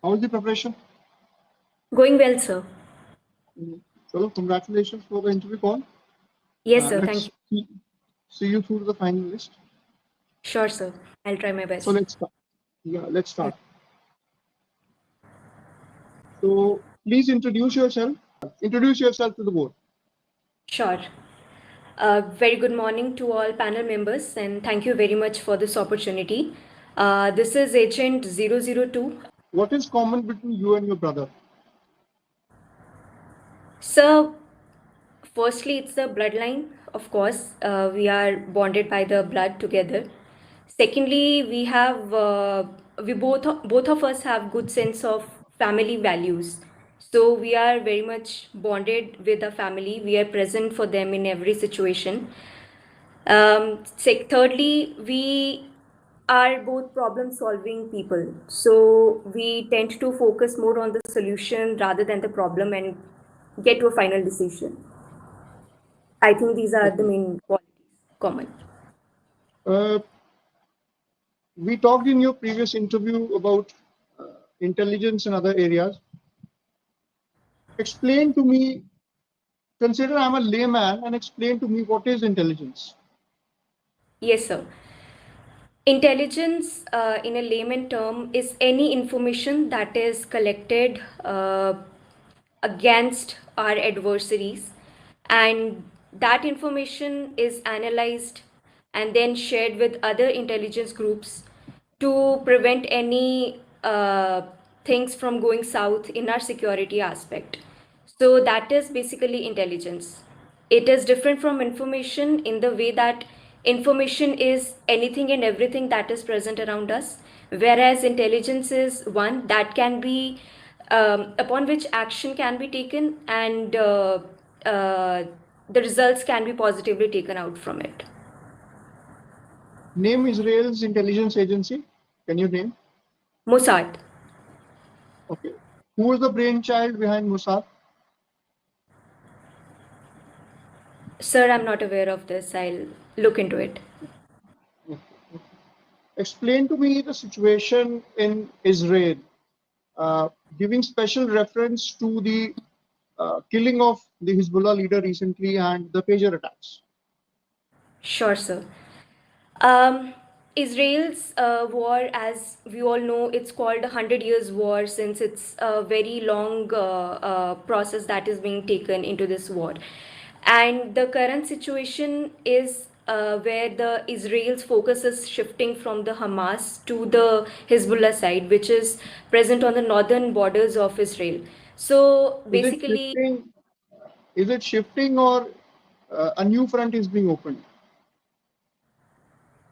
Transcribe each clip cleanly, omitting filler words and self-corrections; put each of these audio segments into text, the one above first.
How is the preparation? Going well, sir. So, congratulations for the interview call. Yes, sir. Thank Let's you. see you through the final list. Sure, sir. I'll try my So best. let's start. Yeah, let's start. So please introduce yourself. Introduce yourself to the board. Sure. Very good morning to all panel members, and thank you very much for this opportunity. This is Agent 002. What is common between you and your brother? So, firstly, it's the bloodline. Of course, we are bonded by the blood together. Secondly, we both of us have good sense of family values. So we are very much bonded with the family. We are present for them in every situation. Thirdly, we are both problem solving people. So we tend to focus more on the solution rather than the problem and get to a final decision. I think these are the Okay. main qualities common. Uh, we talked in your previous interview about intelligence and other areas. Explain to me, consider I'm a layman, and explain to me what is intelligence. Yes, sir. Intelligence, in a layman term, is any information that is collected against our adversaries, and that information is analyzed and then shared with other intelligence groups to prevent any things from going south in our security aspect. So that is basically intelligence. It is different from information in the way that information is anything and everything that is present around us, whereas intelligence is one that can be upon which action can be taken, and uh, the results can be positively taken out from it. Name Israel's intelligence agency. Can you name? Mossad. Okay. Who is the brainchild behind Mossad? Sir, I'm not aware of this. I'll look into it. Explain to me the situation in Israel, giving special reference to the killing of the Hezbollah leader recently and the pager attacks. Sure, sir. Um, Israel's war, as we all know, it's called 100 years war, since it's a very long process that is being taken into this war. And the current situation is where the Israel's focus is shifting from the Hamas to the Hezbollah side, which is present on the northern borders of Israel. So Is it basically, shifting? Is it shifting, or a new front is being opened?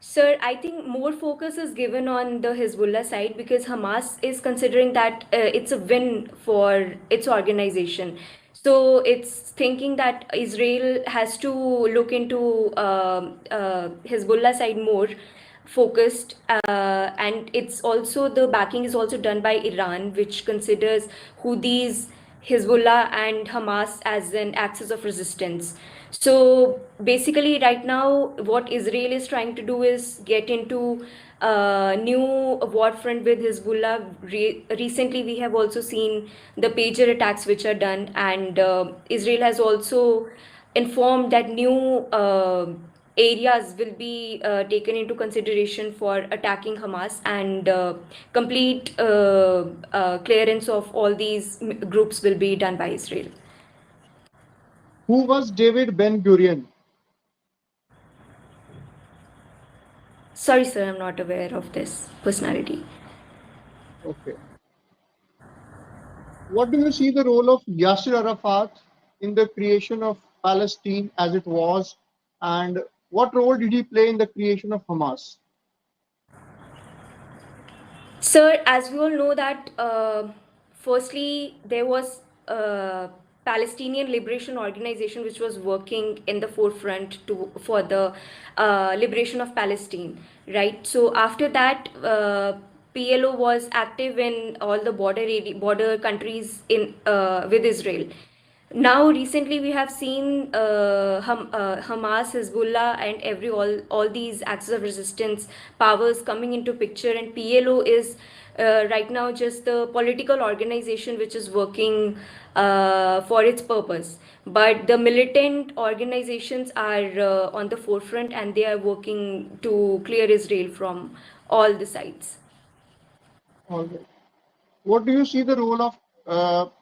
sir, I think more focus is given on the Hezbollah side because Hamas is considering that it's a win for its organization. So it's thinking that Israel has to look into Hezbollah side more focused, and it's also the backing is also done by Iran, which considers Houthis, Hezbollah, and Hamas as an axis of resistance. So basically, right now, what Israel is trying to do is get into new war front with Hezbollah. Recently, we have also seen the pager attacks which are done, and Israel has also informed that new areas will be taken into consideration for attacking Hamas, and complete clearance of all these groups will be done by Israel. Who was David Ben Gurion? Sorry, sir, I'm not aware of this personality. Okay. What do you see the role of Yasser Arafat in the creation of Palestine as it was, and what role did he play in the creation of Hamas? Sir, as we all know that firstly there was a Palestinian Liberation Organization which was working in the forefront to for the liberation of Palestine, right? So after that, PLO was active in all the border countries in with Israel. Now recently we have seen Hamas, Hezbollah, and all these axis of resistance powers coming into picture, and PLO is right now just the political organization which is working for its purpose. But the militant organizations are on the forefront, and they are working to clear Israel from all the sides. All right. What do you see the role of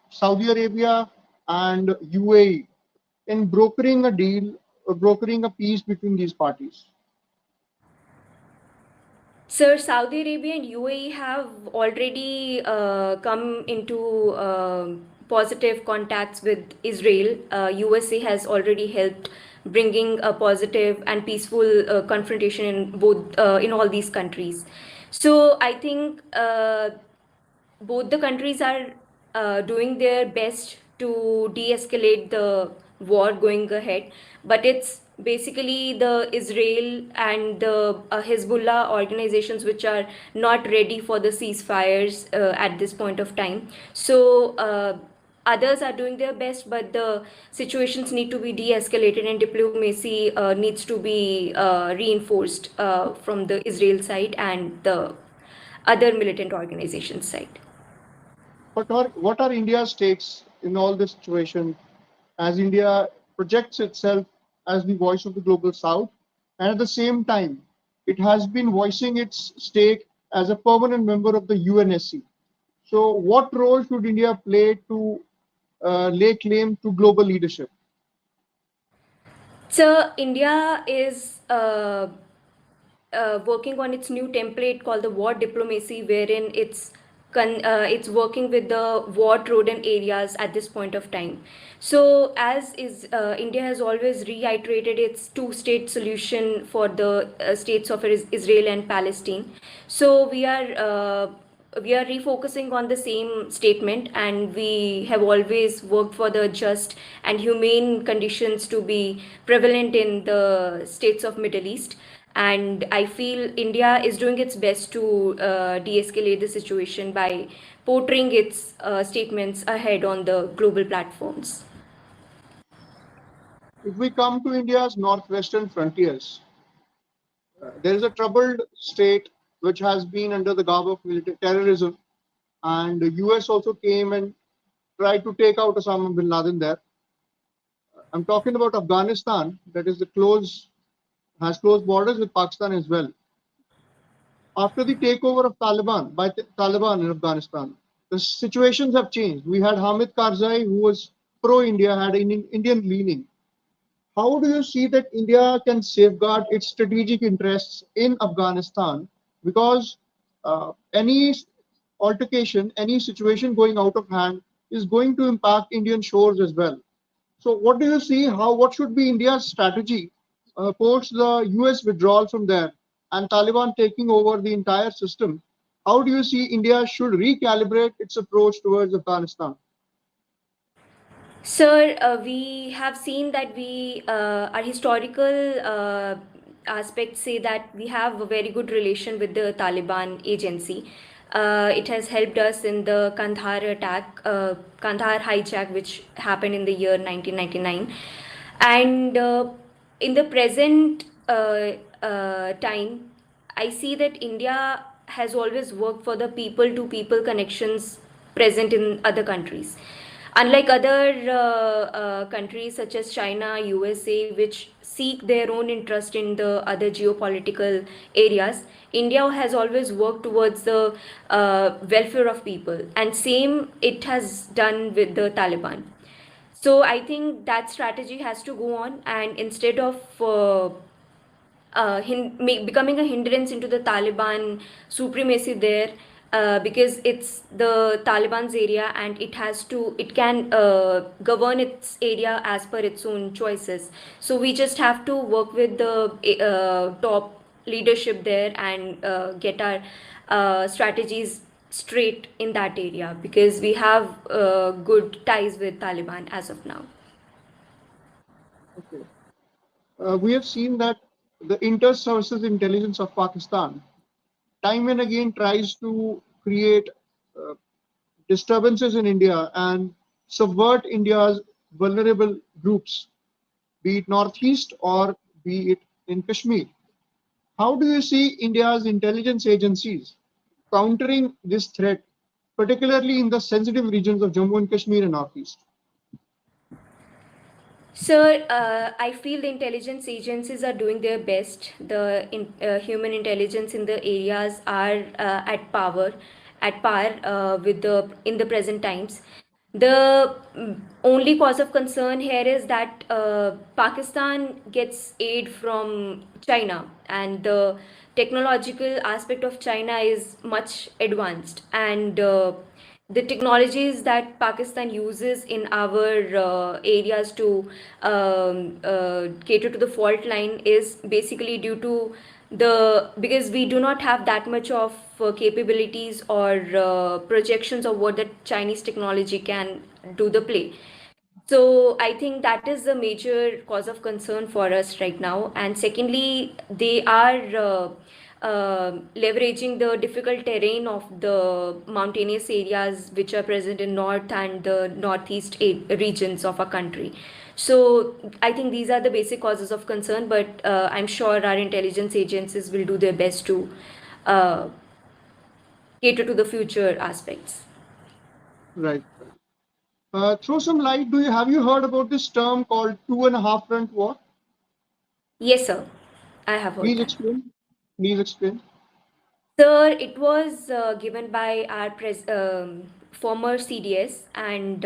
Saudi Arabia and UAE in brokering a deal or brokering a peace between these parties? Sir, Saudi Arabia and UAE have already come into positive contacts with Israel. USA has already helped bringing a positive and peaceful confrontation in all these countries. So I think both the countries are doing their best to de-escalate the war going ahead, but it's basically the Israel and the Hezbollah organizations which are not ready for the ceasefires at this point of time. So others are doing their best, but the situations need to be de-escalated, and diplomacy needs to be reinforced from the Israel side and the other militant organizations side. What are India's stakes in all this situation as India projects itself as the voice of the global South, and at the same time, it has been voicing its stake as a permanent member of the UNSC. So, what role should India play to lay claim to global leadership? So India is working on its new template called the war diplomacy, wherein it's working with the war-trodden areas at this point of time. So as is India has always reiterated its two-state solution for the states of Israel and Palestine. So we are refocusing on the same statement, and we have always worked for the just and humane conditions to be prevalent in the states of Middle East. And I feel India is doing its best to de-escalate the situation by portraying its statements ahead on the global platforms. If we come to India's northwestern frontiers, there is a troubled state which has been under the garb of military terrorism, and the US also came and tried to take out Osama bin Laden there. I'm talking about Afghanistan, that is the has close borders with Pakistan as well. After the takeover of Taliban by Taliban in Afghanistan, the situations have changed. We had Hamid Karzai, who was pro-India, had an Indian leaning. How do you see that India can safeguard its strategic interests in Afghanistan? Because any altercation, any situation going out of hand is going to impact Indian shores as well. So, what do you see? What should be India's strategy post the US withdrawal from there and Taliban taking over the entire system? How do you see India should recalibrate its approach towards Afghanistan? Sir, we have seen that our historical aspects say that we have a very good relation with the Taliban agency. It has helped us in the Kandahar hijack, which happened in the year 1999. And in the present time, I see that India has always worked for the people to people connections present in other countries. Unlike other countries such as China, USA, which seek their own interest in the other geopolitical areas, India has always worked towards the welfare of people, and same it has done with the Taliban. So I think that strategy has to go on, and instead of becoming a hindrance into the Taliban supremacy there, because it's the Taliban's area, and it can govern its area as per its own choices. So we just have to work with the top leadership there and get our strategies straight in that area, because we have good ties with Taliban as of now. Okay. We have seen that the Inter-Services Intelligence of Pakistan time and again tries to create uh, disturbances in India and subvert India's vulnerable groups, be it Northeast or be it in Kashmir. How do you see India's intelligence agencies countering this threat, particularly in the sensitive regions of Jammu and Kashmir and Northeast? Sir, I feel the intelligence agencies are doing their best. Human intelligence in the areas are at par with the in the present times. The only cause of concern here is that Pakistan gets aid from China, and the technological aspect of China is much advanced, and the technologies that Pakistan uses in our areas to cater to the fault line is basically due to the because we do not have that much of capabilities or projections of what the Chinese technology can do the play. So I think that is the major cause of concern for us right now. And secondly, they are leveraging the difficult terrain of the mountainous areas which are present in north and the northeast regions of our country. So I think these are the basic causes of concern, but I'm sure our intelligence agencies will do their best to uh, cater to the future aspects. Right. Throw some light. Have you heard about this term called two and a half front war? Yes, sir. I have heard Please that. explain. Please explain. Sir, it was given by our former CDS, and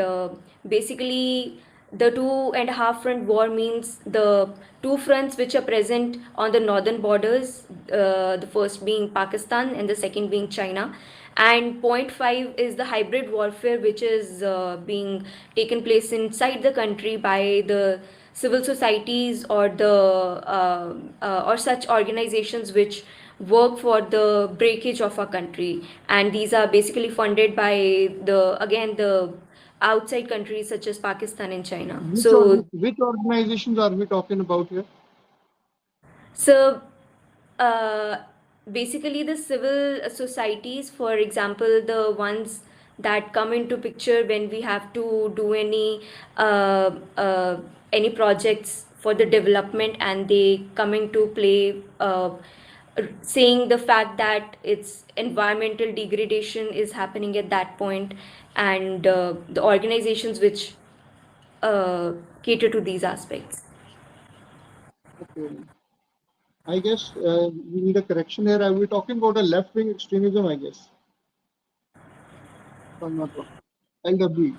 basically, the two and a half front war means the two fronts which are present on the northern borders, the first being Pakistan and the second being China. And point five is the hybrid warfare which is being taken place inside the country by the civil societies or the or such organizations which work for the breakage of our country, and these are basically funded by the outside countries such as Pakistan and China. Which organizations are we talking about here? So uh, basically the civil societies, for example, the ones that come into picture when we have to do uh, uh, any projects for the development, and they come into play, saying the fact that it's environmental degradation is happening at that point, and the organizations which uh, cater to these aspects. Okay. I guess we need a correction here. Are we talking about a left wing extremism? I guess. If I'm not wrong. LWE.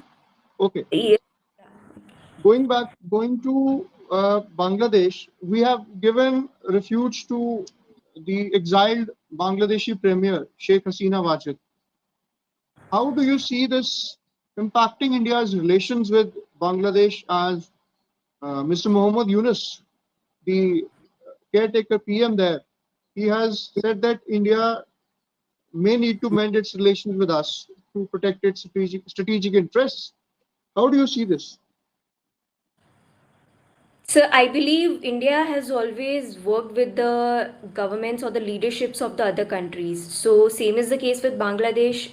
Okay. Yes. Going to Bangladesh, we have given refuge to the exiled Bangladeshi premier, Sheikh Hasina Wajid. How do you see this impacting India's relations with Bangladesh as Mr. Mohammad Yunus, the caretaker PM there, he has said that India may need to mend its relations with us to protect its strategic interests. How do you see this? So I believe India has always worked with the governments or the leaderships of the other countries. So same is the case with Bangladesh.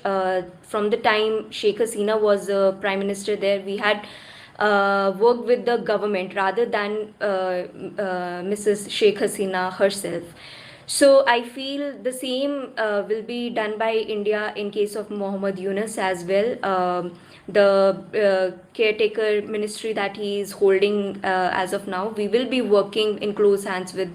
From the time Sheikh Hasina was prime minister there, we had worked with the government rather than Mrs. Sheikh Hasina herself. So I feel the same will be done by India in case of Mohammad Yunus as well. The caretaker ministry that he is holding as of now, we will be working in close hands with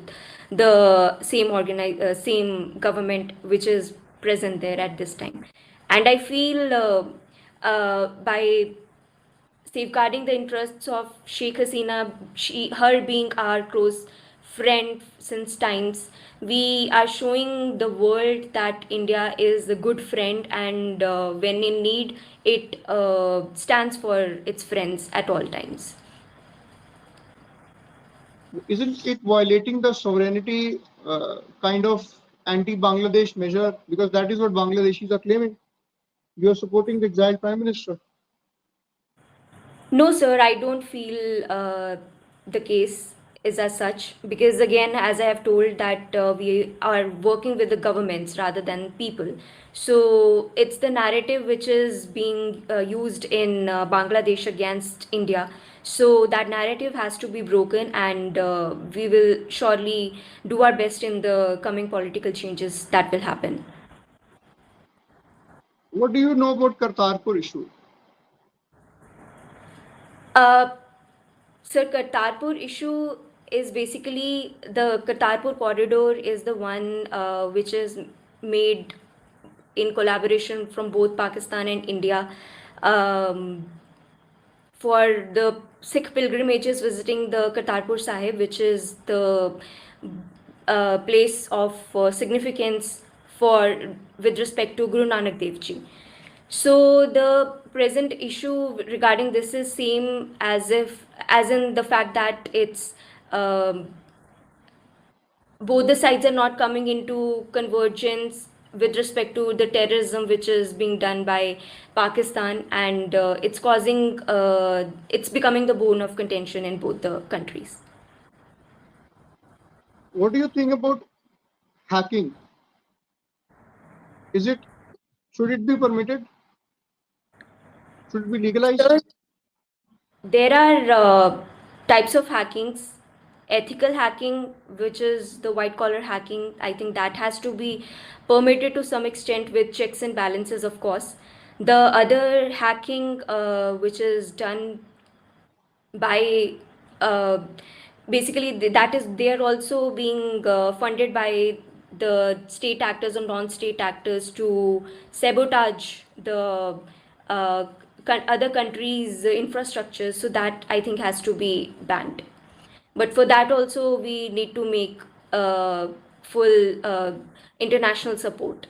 the same government which is present there at this time. And I feel by safeguarding the interests of Sheikh Hasina, her being our close friend since times, we are showing the world that India is a good friend, and when in need, it stands for its friends at all times. Isn't it violating the sovereignty kind of anti-Bangladesh measure? Because that is what Bangladeshis are claiming. You are supporting the exiled prime minister. No, sir, I don't feel the case is as such, because again, as I have told, that we are working with the governments rather than people. So it's the narrative which is being used in Bangladesh against India. So that narrative has to be broken, and we will surely do our best in the coming political changes that will happen. What do you know about Kartarpur issue? Uh, Sir, Kartarpur issue is basically the Kartarpur corridor is the one which is made in collaboration from both Pakistan and India, um, for the Sikh pilgrimages visiting the Kartarpur Sahib, which is the place of significance for with respect to Guru Nanak Dev Ji. So the present issue regarding this is same as in the fact that it's um, both the sides are not coming into convergence with respect to the terrorism which is being done by Pakistan, and it's becoming the bone of contention in both the countries. What do you think about hacking? Should it be permitted? Should it be legalized? So there are types of hackings. Ethical hacking, which is the white collar hacking, I think that has to be permitted to some extent with checks and balances, of course. The other hacking, which is done by uh, basically that is they are also being funded by the state actors and non-state actors to sabotage the uh, other countries' infrastructures. So that I think has to be banned. But for that also we need to make full international support.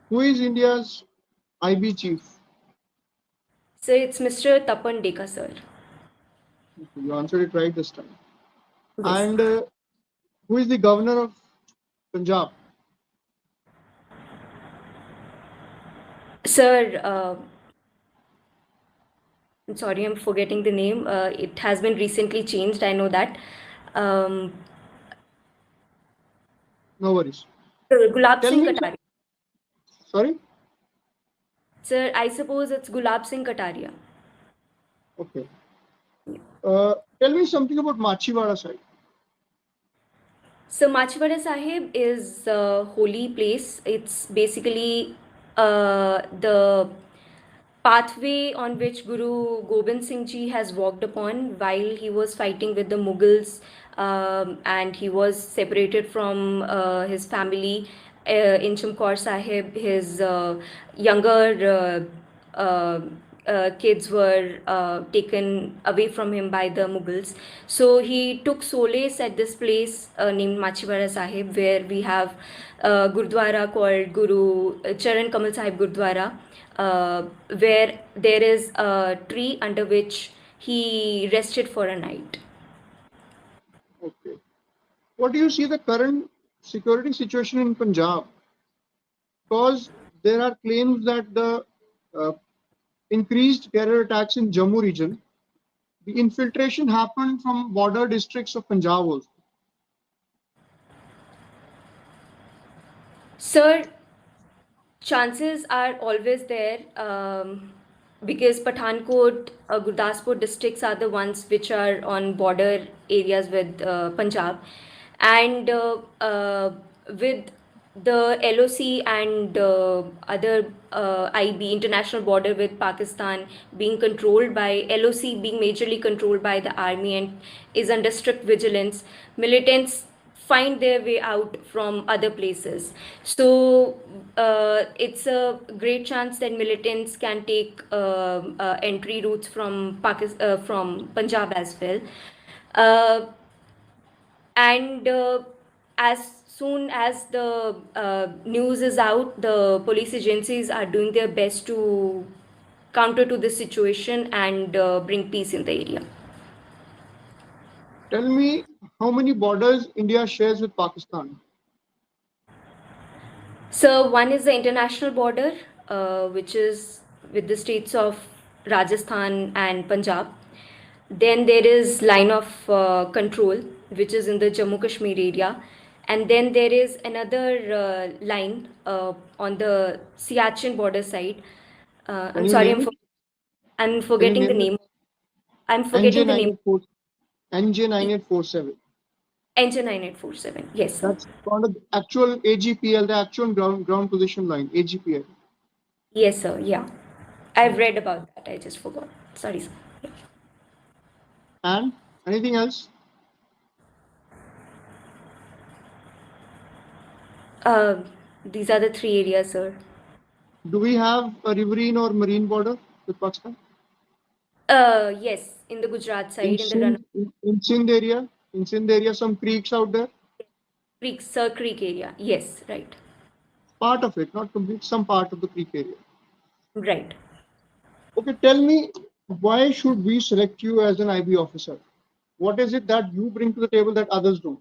Who is India's IB chief? So it's Mr. Tapan Deka, sir. You answered it right this time. Yes. And who is the governor of Punjab? Sir, I'm sorry, I'm forgetting the name. It has been recently changed, I know that. Um, No worries. Gulab Tell Singh me, Kataria. sorry? Sir, I suppose it's Gulab Singh Kataria. Okay. Tell me something about Machiwara side. So Machwara Sahib is a holy place. It's basically the pathway on which Guru Gobind Singh Ji has walked upon while he was fighting with the Mughals, and he was separated from his family in Chamkaur Sahib. His younger kids were taken away from him by the Mughals. So he took solace at this place named Machivara Sahib, where we have Gurdwara called Guru Charan Kamal Sahib Gurdwara, where there is a tree under which he rested for a night. Okay. What do you see the current security situation in Punjab? Because there are claims that the uh, increased terror attacks in Jammu region, the infiltration happened from border districts of Punjab also. Sir, chances are always there, because Pathankot, Gurdaspur districts are the ones which are on border areas with Punjab, and with the LOC and other IB international border with Pakistan being controlled by LOC being majorly controlled by the army and is under strict vigilance, militants find their way out from other places. So it's a great chance that militants can take entry routes from from Punjab as well. Uh, and as soon as the news is out, the police agencies are doing their best to counter to this situation and bring peace in the area. Tell me how many borders India shares with Pakistan? So one is the international border, which is with the states of Rajasthan and Punjab. Then there is line of control, which is in the Jammu Kashmir area. And then there is another line on the Siachen border side. Can I'm you sorry, name it? I'm Can you forgetting the name it? name. I'm forgetting the name. NJ9847. NJ9847. Engine 9847. Yes, sir. That's called the actual AGPL, the actual ground position line, AGPL. Yes, sir. Yeah. I've read about that. I just forgot. Sorry, sir. Yeah. And anything else? These are the three areas, sir. Do we have a riverine or marine border with Pakistan? Yes, in the Gujarat In side, in the Sindh, in Sindh area, some creeks out there. Creek, Sir Creek area. Yes, right. Part of it, not complete, some part of the creek area. Right. Okay, tell me, why should we select you as an IB officer? What is it that you bring to the table that others don't?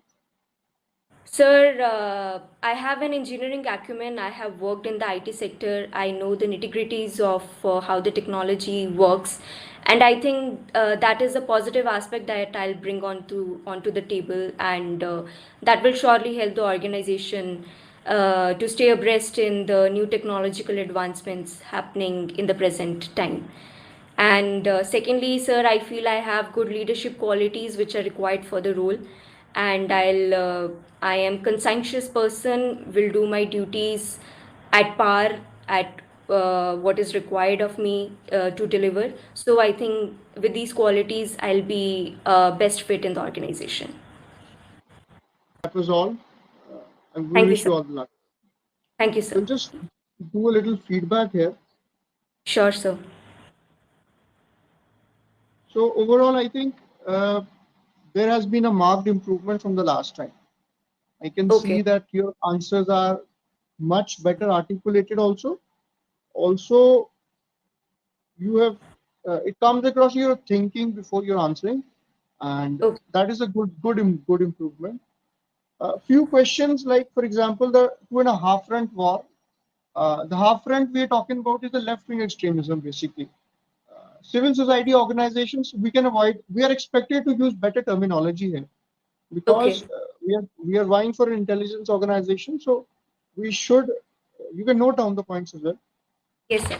Sir, I have an engineering acumen. I have worked in the IT sector. I know the nitty-gritties of how the technology works, and I think that is a positive aspect that I'll bring onto the table, and that will surely help the organization to stay abreast in the new technological advancements happening in the present time. And secondly, sir, I feel I have good leadership qualities which are required for the role, and I am conscientious person, will do my duties at par, at what is required of me to deliver. So I think with these qualities, I'll be best fit in the organization. That was all. And we Thank you, wish sir. you all the luck. Thank you, sir. We'll just do a little feedback here. Sure, sir. So overall, I think there has been a marked improvement from the last time. I can Okay. see that your answers are much better articulated also. Also, you have it comes across you're thinking before you're answering, and Okay. that is a good improvement. A few questions like, for example, the 2.5 front war. The half front we are talking about is the left wing extremism, basically. Civil society organizations, we can avoid. We are expected to use better terminology here Okay. because we are vying for an intelligence organization. So we should. You can note down the points as well. Yes, sir.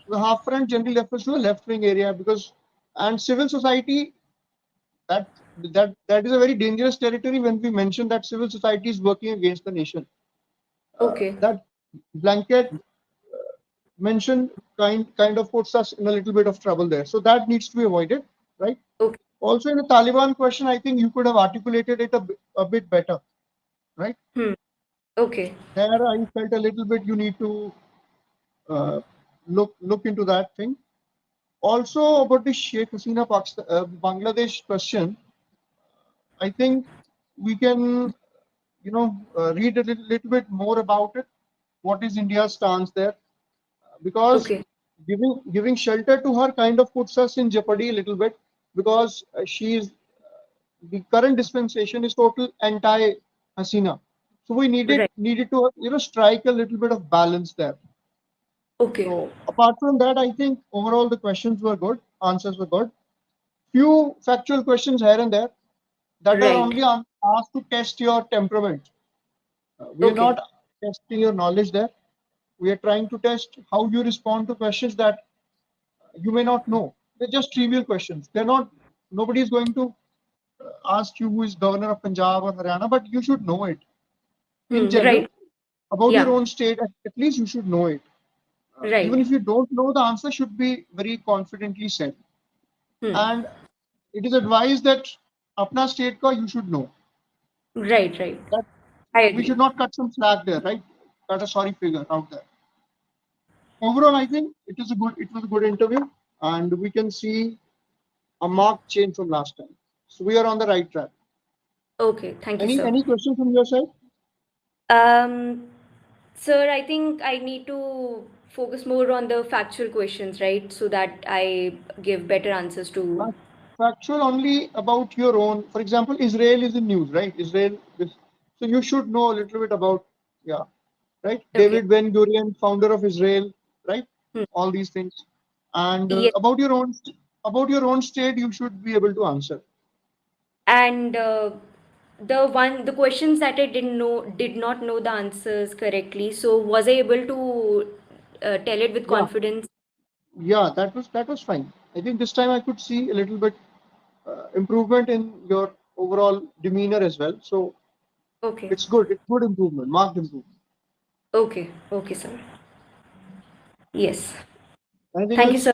So the half front generally refers to the left wing area because, and civil society, that is a very dangerous territory when we mention that civil society is working against the nation. Okay. That blanket mention kind of puts us in a little bit of trouble there. So that needs to be avoided, right? Okay. Also in the Taliban question, I think you could have articulated it a bit better, right? Hmm. Okay. There I felt a little bit you need to uh, look into that thing. Also about the Sheikh Hasina Bangladesh question, I think we can read a little bit more about it. What is India's stance there? Because Okay. giving shelter to her kind of puts us in jeopardy a little bit because she is the current dispensation is total anti Hasina. So we Right. needed to strike a little bit of balance there. Okay. So apart from that, I think overall the questions were good, answers were good. Few factual questions here and there that are Right. only asked to test your temperament. We are Okay. not testing your knowledge there. We are trying to test how you respond to questions that you may not know. They're just trivial questions. They're not. Nobody is going to ask you who is governor of Punjab or Haryana, but you should know it. In general, Right. about your Yeah. own state, at least you should know it. Even Right. if you don't know, the answer should be very confidently said. Hmm. And it is advised that apna state ka you should know. Right. Right. That I we agree. should not cut some slack there, right? Cut a sorry figure out there. Overall, I think it was a good interview, and we can see a marked change from last time. So we are on the right track. Okay. Thank you, sir. Any questions from your side? Um, Sir, I think I need to focus more on the factual questions, right? So that I give better answers to. Factual only about your own. For example, Israel is in news, right? So you should know a little bit about, yeah, right? Okay. David Ben Gurion, founder of Israel, right? Hmm. All these things, and Yes. about your own state, you should be able to answer. And The questions that I did not know the answers correctly. So was I able to tell it with Yeah, confidence? yeah, that was fine. I think this time I could see a little bit improvement in your overall demeanor as well. So Okay. it's good. It's good improvement, marked improvement. Okay. Okay, sir. Yes. Anything Thank you, else? sir.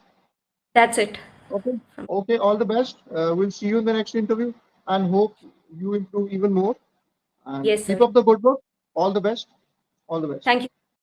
That's it. Okay. Okay. All the best. We'll see you in the next interview and hope you improve even more. And Yes, keep sir. up the good work. All the best. All the best. Thank you.